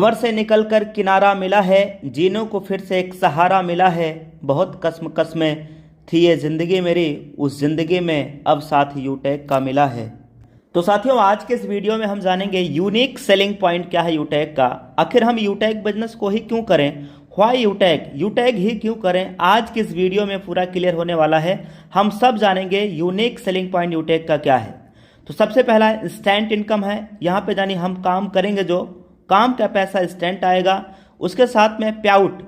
भंवर से निकलकर किनारा मिला है, जीनों को फिर से एक सहारा मिला है। बहुत कस्म में थी ये ज़िंदगी मेरी, उस ज़िंदगी में अब साथ यूटेक का मिला है। तो साथियों, आज के इस वीडियो में हम जानेंगे यूनिक सेलिंग पॉइंट क्या है यूटेक का। आखिर हम यूटेक बिजनेस को ही क्यों करें, व्हाई यूटेक, यूटेक ही क्यों करें। आज के इस वीडियो में पूरा क्लियर होने वाला है। हम सब जानेंगे यूनिक सेलिंग पॉइंट यूटेक का क्या है। तो सबसे पहला इंस्टेंट इनकम है। यहाँ पे जानी हम काम करेंगे, जो काम का पैसा इंस्टेंट आएगा। उसके साथ में पे आउट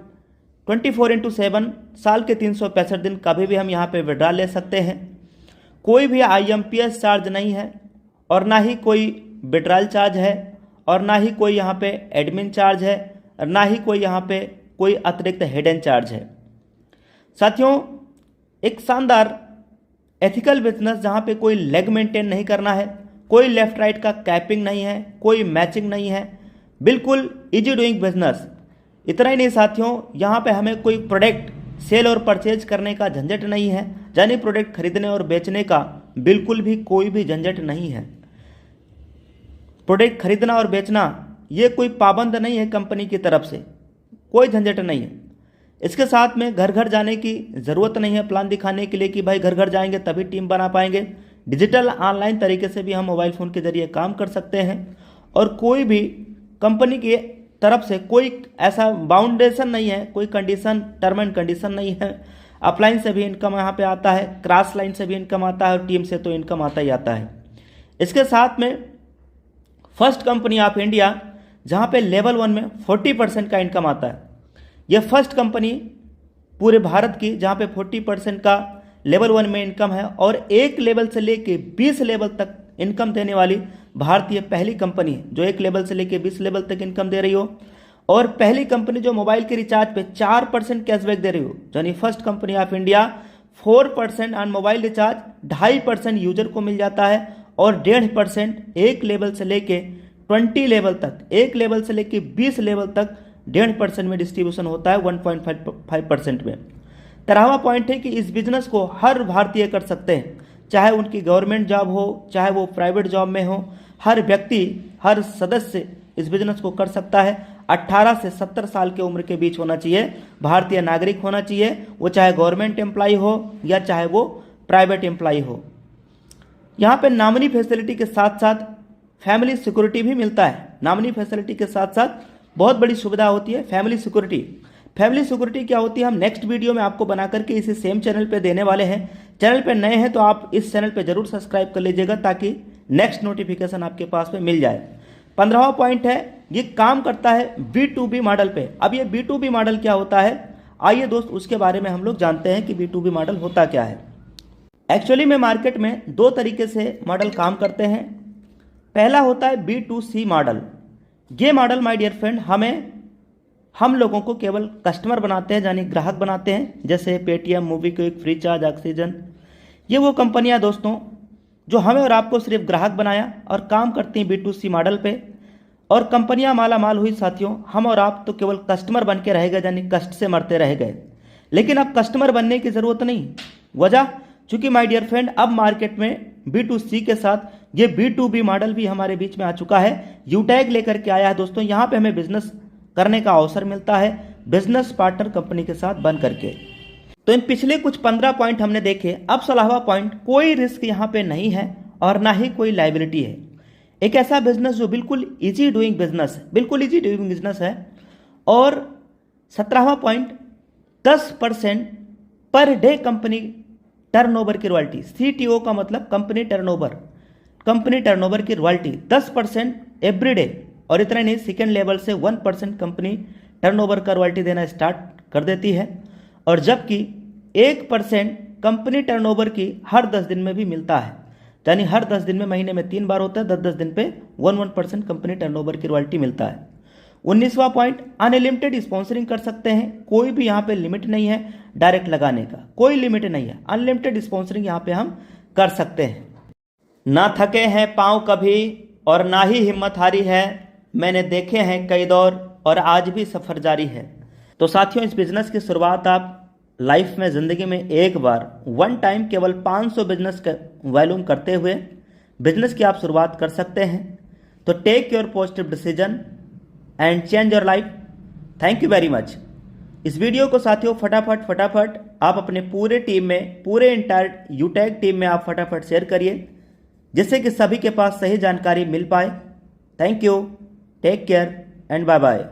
24/7 साल के 365 दिन कभी भी हम यहाँ पे विड्रा ले सकते हैं। कोई भी IMPS चार्ज नहीं है, और ना ही कोई विड्रॉल चार्ज है, और ना ही कोई यहाँ पे एडमिन चार्ज है, और ना ही कोई यहाँ पे कोई अतिरिक्त हिडन चार्ज है। साथियों, एक शानदार एथिकल बिजनेस जहाँ पे कोई लेग मेंटेन नहीं करना है, कोई लेफ्ट राइट का कैपिंग नहीं है, कोई मैचिंग नहीं है, बिल्कुल इजी डूइंग बिजनेस। इतना ही नहीं साथियों, यहाँ पे हमें कोई प्रोडक्ट सेल और परचेज करने का झंझट नहीं है, यानी प्रोडक्ट खरीदने और बेचने का बिल्कुल भी कोई भी झंझट नहीं है। प्रोडक्ट खरीदना और बेचना ये कोई पाबंद नहीं है, कंपनी की तरफ से कोई झंझट नहीं है। इसके साथ में घर घर जाने की ज़रूरत नहीं है प्लान दिखाने के लिए कि भाई घर घर जाएंगे तभी टीम बना पाएंगे। डिजिटल ऑनलाइन तरीके से भी हम मोबाइल फ़ोन के जरिए काम कर सकते हैं, और कोई भी कंपनी की तरफ से कोई ऐसा बाउंडेशन नहीं है, कोई कंडीशन, टर्म एंड कंडीशन नहीं है। अपलाइन से भी इनकम यहाँ पे आता है, क्रॉस लाइन से भी इनकम आता है, और टीम से तो इनकम आता ही आता है। इसके साथ में फर्स्ट कंपनी ऑफ इंडिया जहाँ पे लेवल 1 में 40% का इनकम आता है। यह फर्स्ट कंपनी पूरे भारत की जहाँ पे 40% का लेवल 1 में इनकम है, और एक लेवल से लेके 20 लेवल तक इनकम देने वाली भारतीय पहली कंपनी है जो एक लेवल से लेके 20 लेवल तक इनकम दे रही हो। और पहली कंपनी जो मोबाइल के रिचार्ज पे 4% कैशबैक दे रही हो, यानी first company of India 4% on mobile recharge 2.5% user को मिल जाता है, और 1.5% एक लेवल से लेके 20 लेवल तक, एक लेवल से लेके 20 लेवल तक 1.5% में डिस्ट्रीब्यूशन होता है 1.5% में। 13वां पॉइंट है कि इस बिजनेस को हर भारतीय कर सकते हैं, चाहे उनकी गवर्नमेंट जॉब हो, चाहे वो प्राइवेट जॉब में हो। हर व्यक्ति, हर सदस्य इस बिजनेस को कर सकता है। 18 से 70 साल की उम्र के बीच होना चाहिए, भारतीय नागरिक होना चाहिए, वो चाहे गवर्नमेंट एम्प्लॉय हो या चाहे वो प्राइवेट एम्प्लॉय हो। यहाँ पे नॉमिनी फैसिलिटी के साथ साथ फैमिली सिक्योरिटी भी मिलता है। नॉमिनी फैसिलिटी के साथ साथ बहुत बड़ी सुविधा होती है फैमिली सिक्योरिटी। फैमिली सिक्योरिटी क्या होती है, हम नेक्स्ट वीडियो में आपको बना करके इसी सेम चैनल पे देने वाले हैं। चैनल पे नए हैं तो आप इस चैनल पे जरूर सब्सक्राइब कर लीजिएगा, ताकि नेक्स्ट नोटिफिकेशन आपके पास में मिल जाए। 15वां पॉइंट है, ये काम करता है B2B मॉडल पे। अब ये B2B मॉडल क्या होता है, आइए दोस्त उसके बारे में हम लोग जानते हैं कि B2B मॉडल होता क्या है। एक्चुअली में मार्केट में दो तरीके से मॉडल काम करते हैं। पहला होता है B2C मॉडल। ये मॉडल माय डियर फ्रेंड हम लोगों को केवल कस्टमर बनाते हैं, यानी ग्राहक बनाते हैं, जैसे Paytm, MobiKwik, free charge, oxygen. ये वो कंपनियां दोस्तों जो हमें और आपको सिर्फ ग्राहक बनाया और काम करती हैं B2C मॉडल पे। और कंपनियां माला माल हुई साथियों, हम और आप तो केवल कस्टमर बन के रह गए, यानी कष्ट से मरते रह गए। लेकिन अब कस्टमर बनने की ज़रूरत नहीं। वजह, चूंकि माय डियर फ्रेंड अब मार्केट में B2C के साथ ये B2B मॉडल भी हमारे बीच में आ चुका है। यूटेक लेकर के आया है दोस्तों। यहाँ पे हमें बिजनेस करने का अवसर मिलता है बिजनेस पार्टनर कंपनी के साथ बन करके। तो इन पिछले कुछ 15 पॉइंट हमने देखे। अब 16वां पॉइंट, कोई रिस्क यहाँ पे नहीं है और ना ही कोई लायबिलिटी है। एक ऐसा बिजनेस जो बिल्कुल इजी डूइंग बिजनेस है, बिल्कुल इजी डूइंग बिजनेस है। और 17वां point, 10% per day company turnover की रॉयल्टी। CTO का मतलब कंपनी टर्नओवर, कंपनी टर्नओवर की रॉयल्टी 10% एवरी डे। और इतना नहीं, सेकेंड लेवल से 1% कंपनी टर्नओवर का रॉयल्टी देना स्टार्ट कर देती है। और जबकि 1% कंपनी टर्नओवर की हर 10 दिन में भी मिलता है, यानी हर 10 दिन में, महीने में 3 बार होता है, 10-10 दिन पे 1% कंपनी टर्नओवर की रॉयल्टी मिलता है। 19वां पॉइंट, अनलिमिटेड स्पॉन्सरिंग कर सकते हैं। कोई भी यहाँ पे लिमिट नहीं है डायरेक्ट लगाने का, कोई लिमिट नहीं है। अनलिमिटेड स्पॉन्सरिंग यहाँ पे हम कर सकते हैं। ना थके हैं पाँव कभी और ना ही हिम्मत हारी है, मैंने देखे हैं कई दौर और आज भी सफ़र जारी है। तो साथियों, इस बिज़नेस की शुरुआत आप लाइफ में, ज़िंदगी में एक बार, वन टाइम, केवल 500 बिजनेस का वॉल्यूम करते हुए बिजनेस की आप शुरुआत कर सकते हैं। तो take your positive decision, and change your life. Thank you very much. इस वीडियो को साथियों फटाफट आप अपने पूरे टीम में, पूरे इंटायर यूटैग टीम में आप फटाफट शेयर करिए, जिससे कि सभी के पास सही जानकारी मिल पाए। Thank you, take care and bye bye.